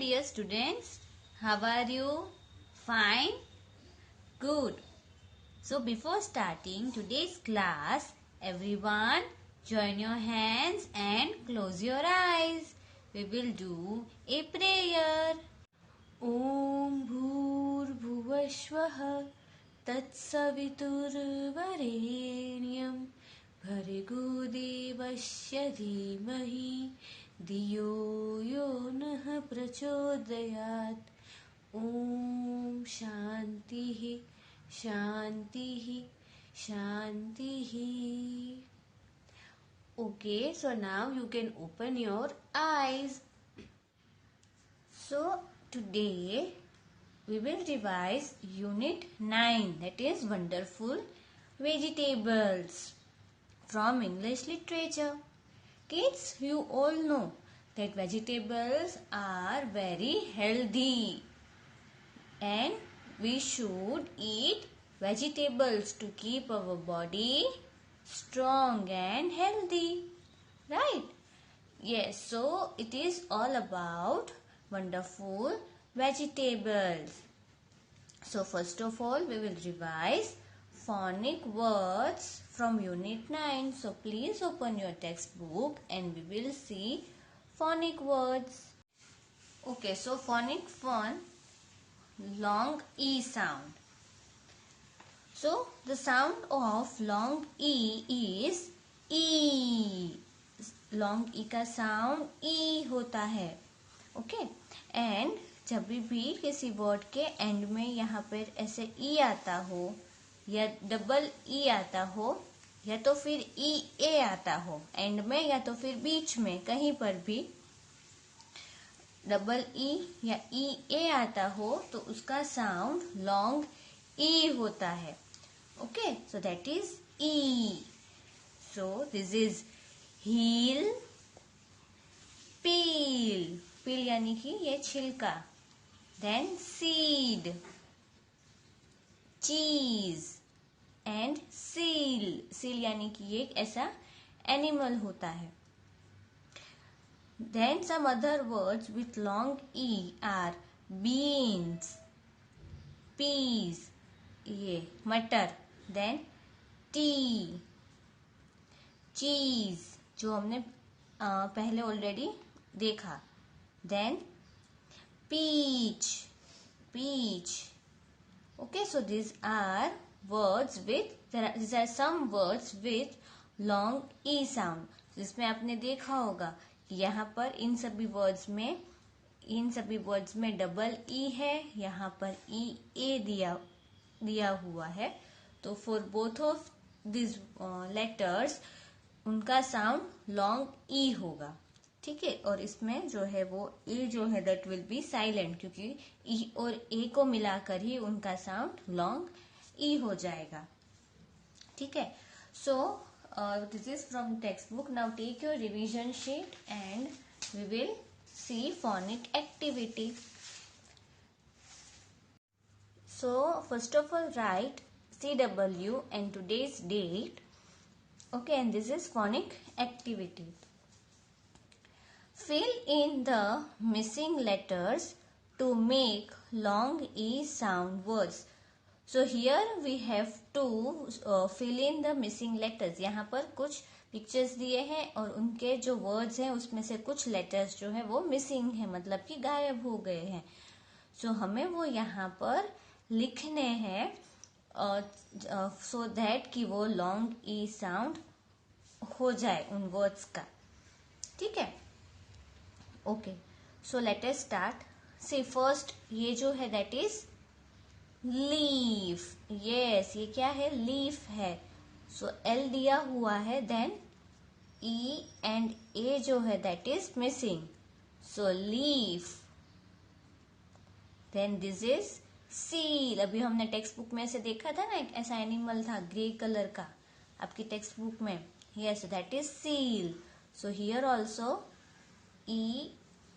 dear students. How are you? Fine? Good. So before starting today's class, everyone join your hands and close your eyes. We will do a prayer. Om Bhurbhuvasvaha Tatsavituर्वरेण्यं भर्गो देवस्य धीमहि धियो यो नः प्रचोदयात्. Om Shantihi Shantihi Shantihi. Okay, so now you can open your eyes. So today we will revise Unit 9, that is Wonderful Vegetables, from English Literature. Kids, you all know that vegetables are very healthy and we should eat vegetables to keep our body strong and healthy. Right? Yes, so it is all about wonderful vegetables. So first of all, we will revise phonic words from Unit 9. So please open your textbook and we will see phonic words. Okay, so phonic one, long E sound. So the sound of long E is E. Long E का sound E होता है. Okay and जब भी किसी word के and में यहाँ पर ऐसे ई आता हो या डबल ई आता हो या तो फिर ई ए आता हो एंड में या तो फिर बीच में कहीं पर भी डबल ई या ई ए आता हो तो उसका साउंड लॉन्ग ई होता है. Okay so that is E. So this is heel, peel. Peel यानी कि ये छिलका. Then seed, cheese and seal. Seal यानी कि ये एक ऐसा एनिमल होता है. Then some other words with long E are beans, peas, ये मटर. देन टी, चीज जो हमने पहले ऑलरेडी देखा. Then peach. Okay, so these are words with these are some words with long e sound. जिसमें आपने देखा होगा कि यहाँ पर इन सभी वर्ड्स में डबल ई है, यहाँ पर ई ए दिया हुआ है. तो for both of this letters उनका साउंड लॉन्ग ई होगा. ठीक है. और इसमें जो है वो ए जो है दैट विल बी साइलेंट क्योंकि ई और ए को मिलाकर ही उनका साउंड लॉन्ग ई हो जाएगा. ठीक है. So this is from text book. Now take your revision sheet and we will see phonic activity. So first of all write CW and today's date. Okay, and this is phonic activity. Fill in the missing letters to make long E sound words. So here we have to fill in the missing letters. यहाँ पर कुछ pictures दिए हैं और उनके जो words हैं उसमें से कुछ लेटर्स जो है वो मिसिंग है, मतलब कि गायब हो गए हैं. सो हमें वो यहाँ पर लिखने हैं सो दैट कि वो लॉन्ग ई साउंड हो जाए उन वर्ड्स का. ठीक है. Okay so let us start. See first ये जो है दैट इज लीफ. यस, ये क्या है? लीफ है. सो एल दिया हुआ है. देन ई एंड ए जो है that is missing. So leaf. Then this is seal. अभी हमने टेक्स्ट बुक में से देखा था ना, एक ऐसा एनिमल था ग्रे कलर का आपकी टेक्स्ट बुक में. Yes, that is seal. So here also E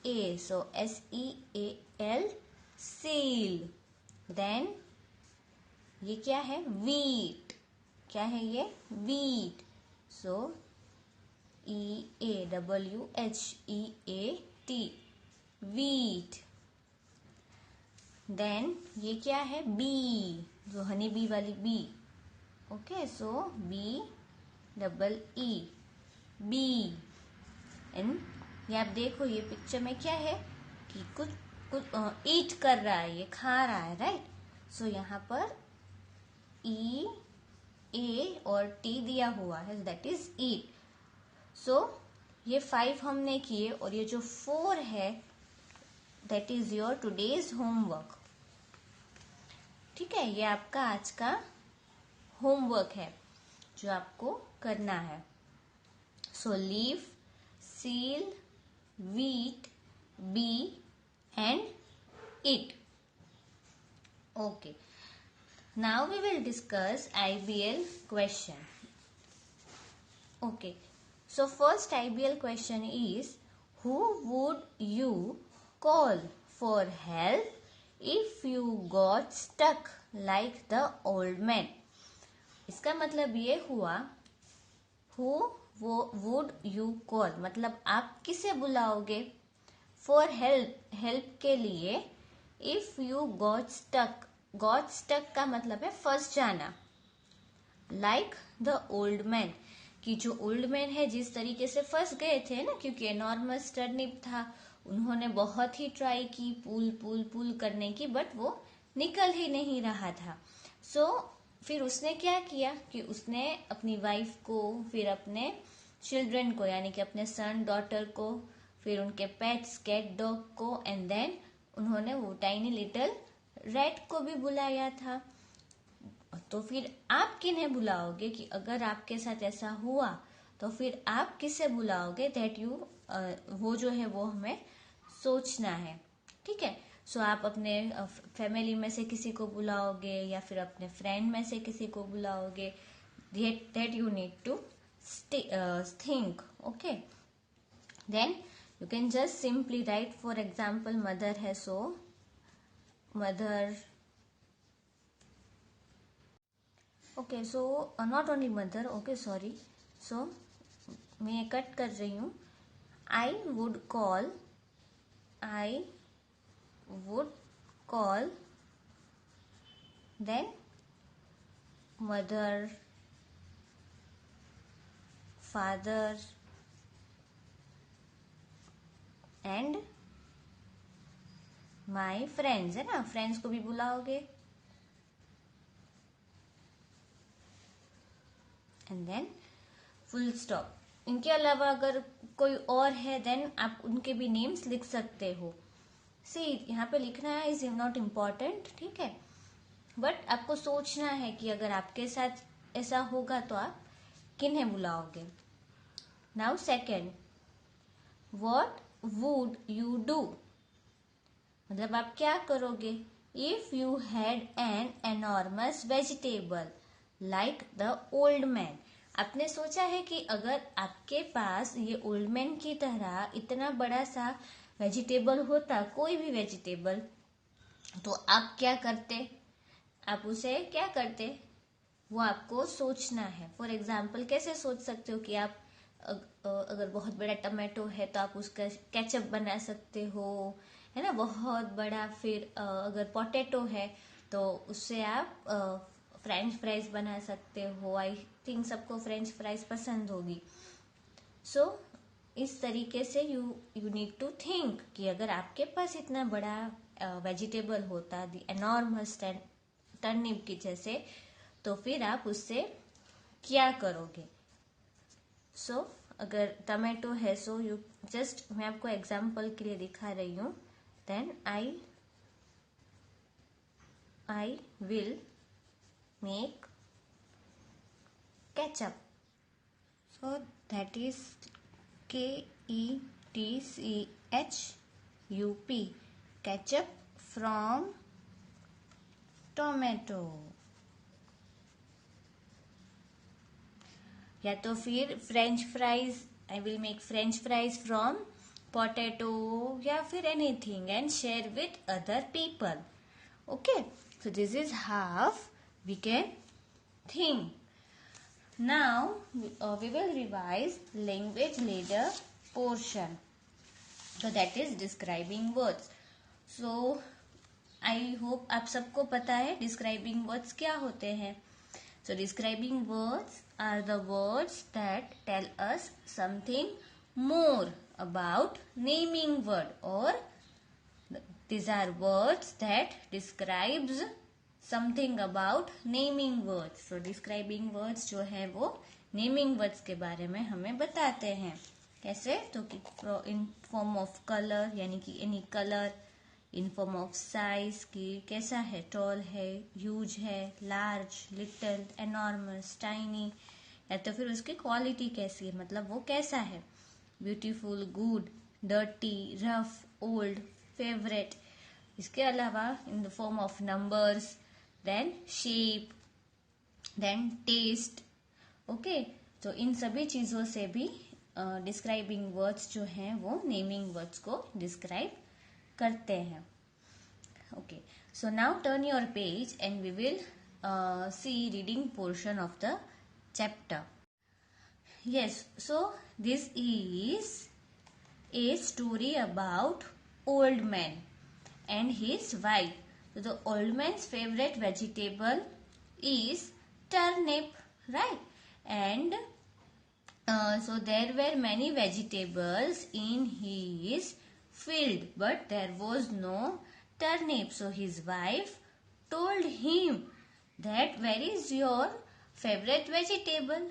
A, so SEAL, seal. Then ये क्या है? wheat. क्या है ये? wheat. So EAWHEAT, wheat. Then ये क्या है, बी, जो हनी बी वाली bee. Okay, so B double E, bee. And ये आप देखो, ये पिक्चर में क्या है कि कुछ कुछ ईट कर रहा है, ये खा रहा है, राइट. सो यहाँ पर ई, ए और टी दिया हुआ है, दैट इज ईट. सो ये 5 हमने किए, और ये जो 4 है that is your today's homework. ठीक है, ये आपका आज का होमवर्क है जो आपको करना है. So leave, seal, wheat, bee and it. Okay. Now we will discuss IBL question. Okay. So first IBL question is, who would you call for help if you got stuck like the old man? इसका मतलब ये हुआ, who would you call मतलब आप किसे बुलाओगे for help के लिए. if you got stuck का मतलब है फंस जाना. like the old man, कि जो ओल्ड मैन है जिस तरीके से फंस गए थे ना, क्योंकि एनॉर्मस टर्निप था, उन्होंने बहुत ही ट्राई की पुल करने की, बट वो निकल ही नहीं रहा था. सो फिर उसने क्या किया कि उसने अपनी वाइफ को, फिर अपने चिल्ड्रन को, यानी कि अपने सन डॉटर को, फिर उनके पेट्स कैट डॉग को, एंड देन उन्होंने वो टाइनी लिटिल रैट को भी बुलाया था. तो फिर आप किन्हें बुलाओगे कि अगर आपके साथ ऐसा हुआ तो फिर आप किसे बुलाओगे, दैट यू वो जो है वो हमें सोचना है. ठीक है. सो आप अपने फैमिली में से किसी को बुलाओगे या फिर अपने फ्रेंड में से किसी को बुलाओगे, that you need to think. Okay, then you can just simply write, for example, mother है, so mother. Okay, so not only mother. Okay, sorry. So मैं कट कर रही हूँ. I would call then mother, father and my friends, है ना, friends को भी बुलाओगे. And then full stop. इनके अलावा अगर कोई और है देन आप उनके भी नेम्स लिख सकते हो. सी, यहाँ पे लिखना है इज नॉट इम्पॉर्टेंट. ठीक है, बट आपको सोचना है कि अगर आपके साथ ऐसा होगा तो आप किन्हें बुलाओगे. Now second, what would you do, मतलब आप क्या करोगे. If you had an enormous vegetable like the old man, आपने सोचा है कि अगर आपके पास ये ओल्ड मैन की तरह इतना बड़ा सा वेजिटेबल होता, कोई भी वेजिटेबल, तो आप क्या करते, आप उसे क्या करते, वो आपको सोचना है. फॉर एग्जाम्पल कैसे सोच सकते हो कि आप अगर बहुत बड़ा टमाटो है तो आप उसका केचप बना सकते हो, है ना, बहुत बड़ा. फिर अगर पोटैटो है तो उससे आप फ्रेंच फ्राइज बना सकते हो. आई थिंक सबको फ्रेंच फ्राइज पसंद होगी. सो इस तरीके से यू नीड टू थिंक कि अगर आपके पास इतना बड़ा वेजिटेबल होता, द एनॉर्मस टर्निप की जैसे, तो फिर आप उससे क्या करोगे. सो अगर टमाटो है, सो यू जस्ट, मैं आपको एग्जाम्पल के लिए दिखा रही हूँ. Then I will make ketchup. So that is KETCHUP, ketchup from tomato. या तो फिर French fries, I will make French fries from potato, या फिर anything and share with other people. Okay, so this is how we can think. Now we will revise language leader portion. So that is describing words. So I hope आप सबको पता है describing words क्या होते हैं. So describing words are the words that tell us something more about naming word, or these are words that describes something about naming words. So describing words जो है वो naming words के बारे में हमें बताते हैं. कैसे? तो कि in form of color यानी कि any color, in form of size की कैसा है, टॉल है, ह्यूज है, लार्ज, लिटिल, एनॉर्मस, टाइनी, या तो फिर उसकी क्वालिटी कैसी है, मतलब वो कैसा है, beautiful, good, dirty, rough, old, favourite. इसके अलावा in the form of numbers, then shape, then taste. Okay, तो इन सभी चीजों से भी डिस्क्राइबिंग वर्ड्स जो हैं वो नेमिंग वर्ड्स को डिस्क्राइब करते हैं. Okay, so now turn your page and we will see reading portion of the chapter. Yes, so this is a story about old man and his wife. So the old man's favorite vegetable is turnip, right? And so there were many vegetables in his field, but there was no turnip. So his wife told him that, where is your favorite vegetable?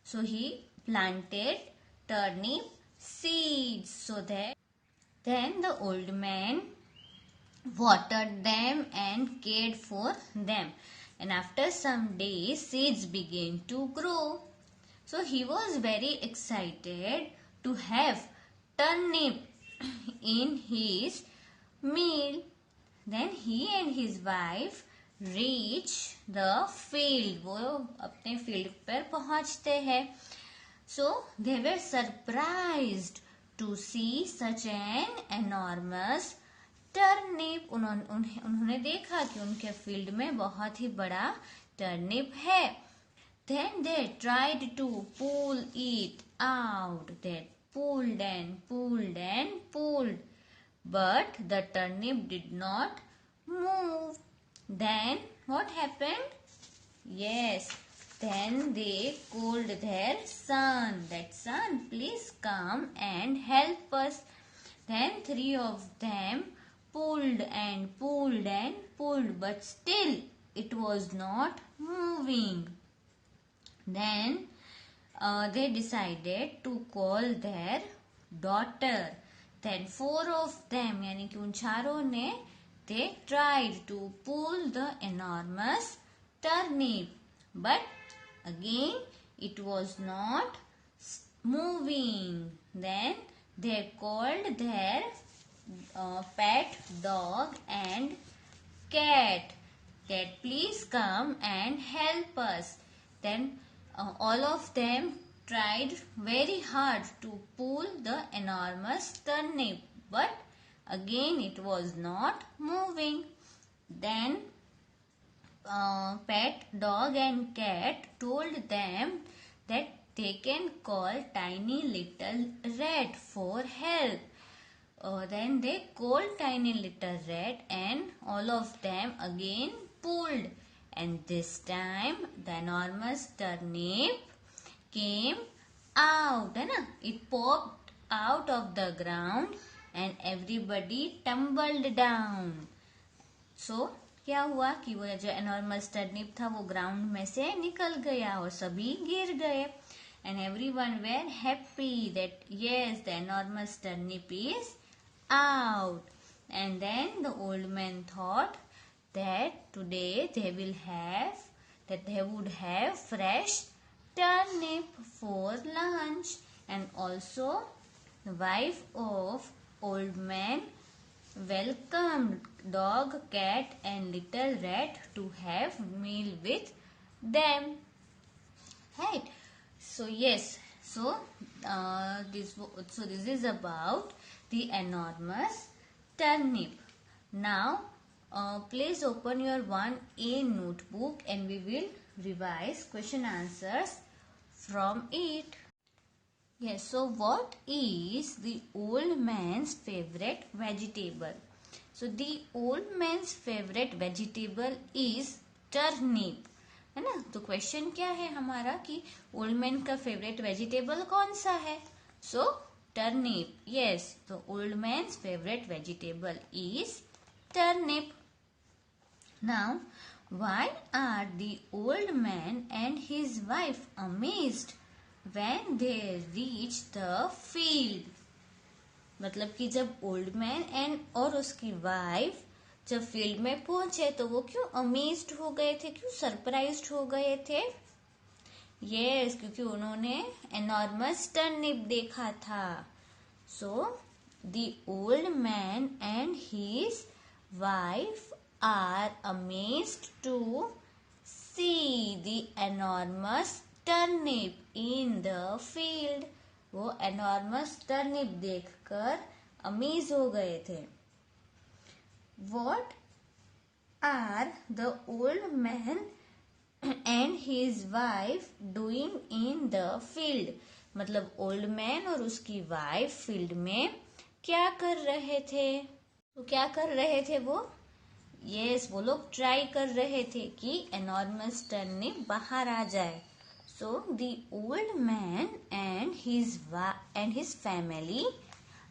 So he planted turnip seeds. So that then the old man watered them and cared for them. And after some days, seeds began to grow. So he was very excited to have turnip in his meal. Then he and his wife reach the field. वो अपने field पर पहुंचते हैं. So they were surprised to see such an enormous turnip. उन्होंने देखा कि उनके field में बहुत ही बड़ा टर्निप है. Then they tried to pull it out. They pulled and pulled and pulled, but the turnip did not move. Then what happened? Yes, then they called their son, that, son, please come and help us. Then 3 of them pulled and pulled and pulled, but still it was not moving. Then they decided to call their daughter. Then 4 of them, यानी कि उन चारों ने, they tried to pull the enormous turnip, but again it was not moving. Then they called their pet dog and cat, that please come and help us. Then all of them tried very hard to pull the enormous turnip, but again it was not moving. Then pet dog and cat told them that they can call tiny little rat for help. Then they called tiny little rat and all of them again pulled, and this time the enormous turnip came out, है ना? It popped out of the ground and everybody tumbled down. So क्या हुआ कि वो जो enormous turnip था वो ground में से निकल गया और सभी गिर गए. And everyone were happy that yes, the enormous turnip is out. And then the old man thought that today they would have fresh turnip for lunch. And also the wife of old man welcomed dog, cat and little rat to have meal with them. Right? So yes, so this is about the enormous turnip. Now please open your 1A notebook and we will revise question answers from it. Yes, so what is the old man's favorite vegetable? So the old man's favourite vegetable is turnip, है ना। तो question क्या है हमारा कि old man का favourite vegetable कौन सा है? So turnip, yes. तो old man's favourite vegetable is turnip. Now why are the old man and his wife amazed when they reach the field? मतलब कि जब ओल्ड मैन एंड और उसकी वाइफ जब फील्ड में पहुंचे तो वो क्यों अमेज्ड हो गए थे, क्यों सरप्राइज्ड हो गए थे? यस, क्योंकि उन्होंने एनॉर्मस टर्निप देखा था। सो the old man and his wife are amazed to see the enormous turnip in the field. वो enormous turnip देखकर अमेज हो गए थे। What are the old man and his wife doing in the field? मतलब old man और उसकी wife field में क्या कर रहे थे? तो क्या कर रहे थे वो? यस, वो लोग ट्राई कर रहे थे कि एनॉर्मस टर्निप बाहर आ जाए। So the old man and his family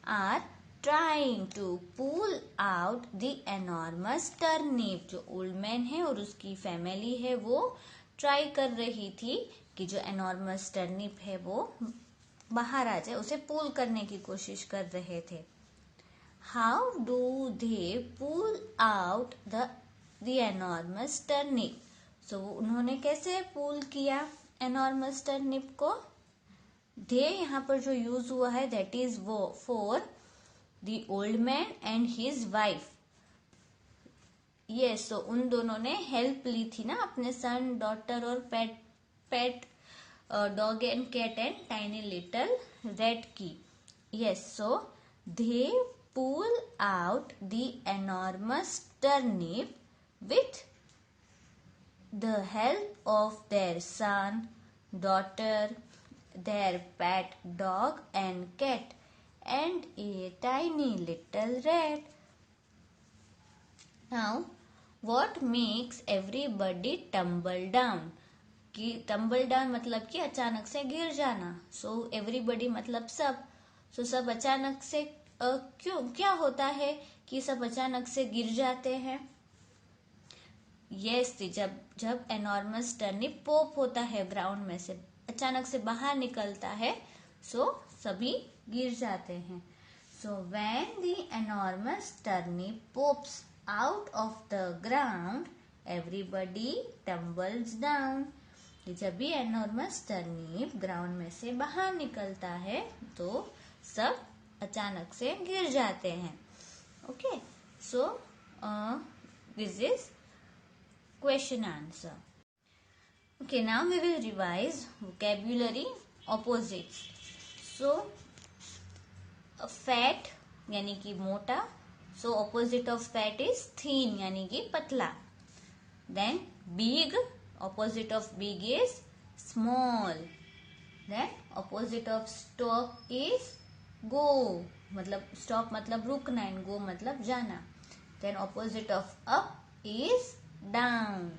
are trying to pull out the enormous turnip. जो ओल्ड मैन है और उसकी फैमिली है वो ट्राई कर रही थी कि जो एनॉर्मस टर्निप है वो बाहर आ जाए, उसे पुल करने की कोशिश कर रहे थे। How do they pull out the enormous turnip? So उन्होंने कैसे पुल किया enormous turnip को? they यहाँ पर जो यूज हुआ है that is वो for the old man and his wife. yes, so उन दोनों ने हेल्प ली थी ना अपने सन, डॉटर और pet dog and cat and tiny little red की। yes, so they pull out the enormous turnip with the help of their son, daughter, their pet dog and cat, and a tiny little rat. Now, what makes everybody tumble down? कि tumble down मतलब कि अचानक से गिर जाना। So everybody मतलब सब। So सब अचानक से क्यों, क्या होता है कि सब अचानक से गिर जाते हैं? यस, जब एनॉर्मस टर्निप पॉप होता है ग्राउंड में से, अचानक से बाहर निकलता है, सो सभी गिर जाते हैं। So when the enormous turnip pops out of the ground everybody tumbles down. जब भी एनॉर्मस टर्निप ग्राउंड में से बाहर निकलता है तो सब अचानक से गिर जाते हैं। Okay, so this is question answer. Okay, now we will revise vocabulary opposites. So fat यानी कि मोटा, so opposite of fat is thin यानी कि पतला। Then big, opposite of big is small. Then opposite of stop is go, मतलब stop मतलब रुकना and go मतलब जाना। Then opposite of up is down.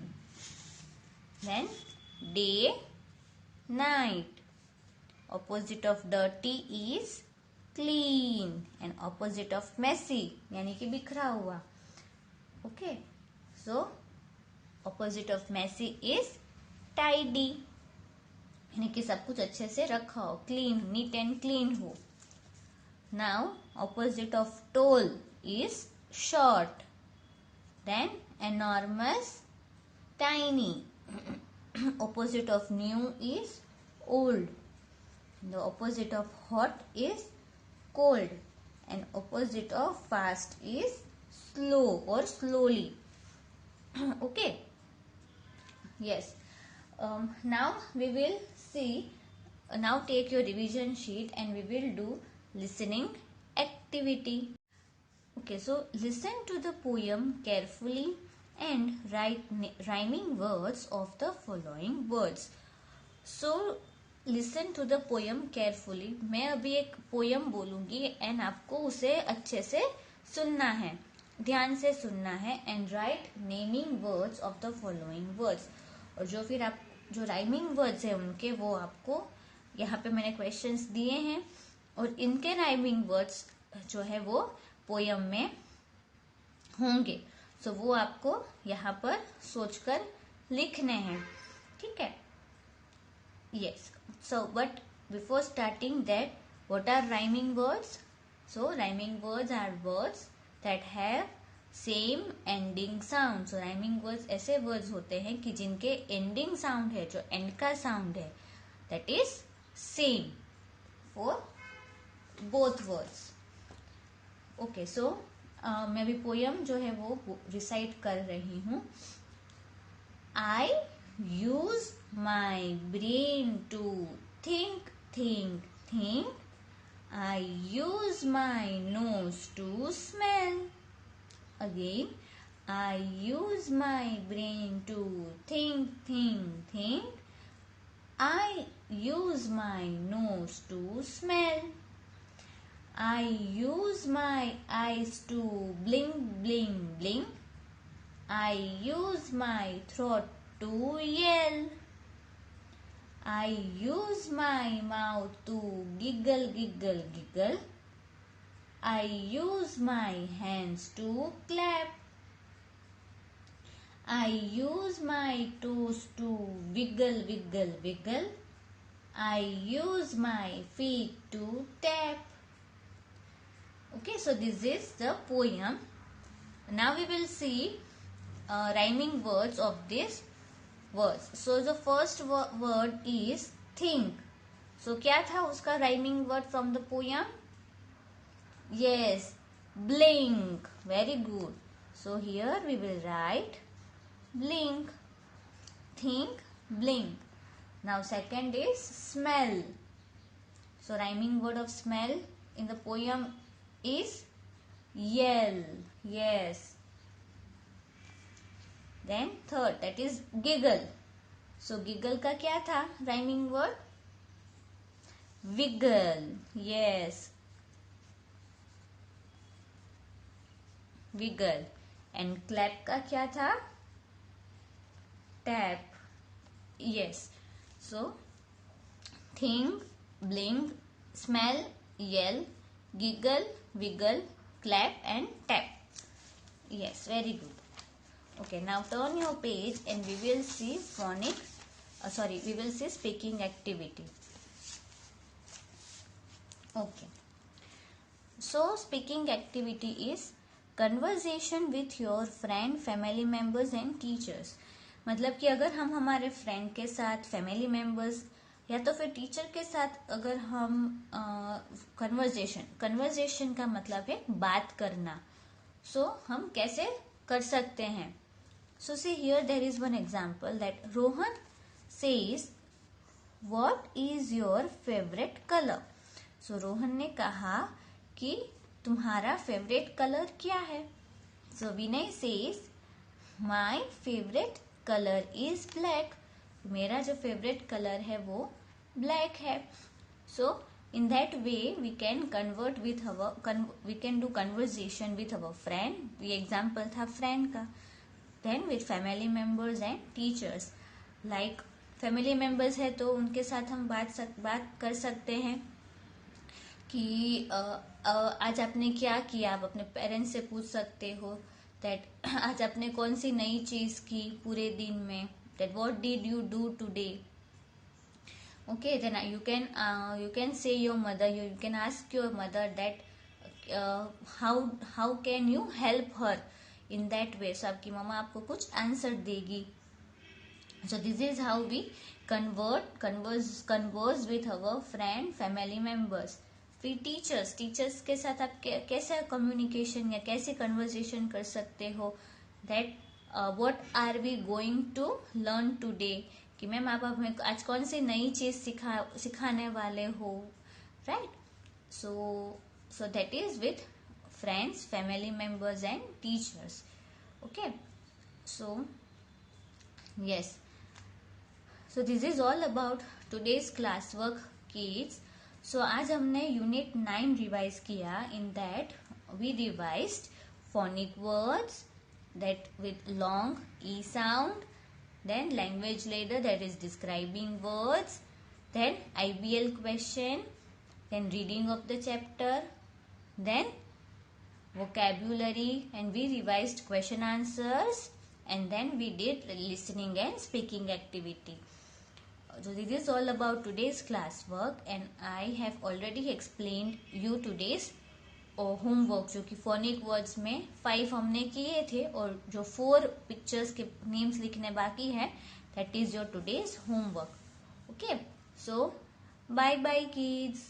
Then day, night. Opposite of dirty is clean and opposite of Messi यानी कि बिखरा हुआ। Okay, so opposite of messy is tidy यानी कि सब कुछ अच्छे से रखा हो, क्लीन, नीट एंड क्लीन हो। Now, opposite of tall is short. Then, enormous, tiny. Opposite of new is old. The opposite of hot is cold. And opposite of fast is slow or slowly. Okay. Yes. Now we will see. Now take your revision sheet and we will do listening activity. Okay, so listen to the poem carefully and write rhyming words of the following words. So listen to the poem carefully. मैं अभी एक poem बोलूंगी and आपको उसे अच्छे से सुनना है। ध्यान से सुनना है and right naming words of the following words. और जो फिर आप जो राइमिंग वर्ड्स है उनके वो आपको यहाँ पे मैंने क्वेश्चंस दिए हैं और इनके राइमिंग वर्ड्स जो है वो पोयम में होंगे। सो वो आपको यहाँ पर सोचकर लिखने हैं, ठीक है। Yes, so but before starting that, what are rhyming words? So rhyming words are words that have same ending sound. So rhyming words ऐसे वर्ड्स होते हैं कि जिनके एंडिंग साउंड है, जो एंड का साउंड है, that is same for both words. Okay, so मैं अभी पोयम जो है वो रिसाइट कर रही हूँ। I use my brain to think think think, I use my nose to smell. Again, I use my brain to think. I use my nose to smell. I use my eyes to blink. I use my throat to yell. I use my mouth to giggle. I use my hands to clap. I use my toes to wiggle. I use my feet to tap. Okay, so this is the poem. Now we will see rhyming words of these words. So the first word is think. So क्या था उसका rhyming word from the poem? Yes, blink. Very good. So here we will write blink. Think, blink. Now second is smell. So rhyming word of smell in the poem is yell. Yes. Then third, that is giggle. So giggle का क्या था rhyming word? Wiggle. Yes. Wiggle. And clap का क्या था? Tap. Yes. So think, blink, smell, yell, giggle, wiggle, clap and tap. Yes, very good. Okay, now turn your page and we will see we will see speaking activity. Okay. So speaking activity is conversation with your friend, family members and teachers. मतलब कि अगर हम हमारे friend के साथ, family members या तो फिर टीचर के साथ अगर हम कन्वर्जेशन का मतलब है बात करना। सो हम कैसे कर सकते हैं? So see here there is one example that Rohan says what is your favourite colour. So Rohan ने कहा कि तुम्हारा फेवरेट कलर क्या है? So Vinay says my favourite colour is black. मेरा जो फेवरेट कलर है वो ब्लैक है। So in that way we can convert with we can do conversation with our friend. ये एग्जाम्पल था फ्रेंड का। Then with family members and teachers. Like family members है तो उनके साथ हम बात कर सकते हैं कि आज आपने क्या किया। आप अपने पेरेंट्स से पूछ सकते हो दैट आज आपने कौन सी नई चीज की पूरे दिन में, that what did you do today. Okay, then you can say your mother, you can ask your mother that how can you help her in that way. So आपकी मम्मा आपको कुछ आंसर देगी। So this is how we converse with our friend, family members. फिर teachers के साथ आप कैसे कम्युनिकेशन या कैसे कन्वर्सेशन कर सकते हो that what are we going to learn today, कि मैम आप हमें आज कौन सी नई चीज सिखाने वाले हो, right. So that is with friends, family members and teachers. Okay, so yes, so this is all about today's class work kids. So आज हमने यूनिट 9 रिवाइज किया। In that we revised phonic words that with long E sound, then language ladder, that is describing words, then IBL question, then reading of the chapter, then vocabulary, and we revised question answers, and then we did listening and speaking activity. So this is all about today's classwork, and I have already explained you today's homework, जो कि phonic words में 5 हमने किए थे और जो 4 pictures के names लिखने बाकी है, that is your today's homework. Okay, so bye bye kids.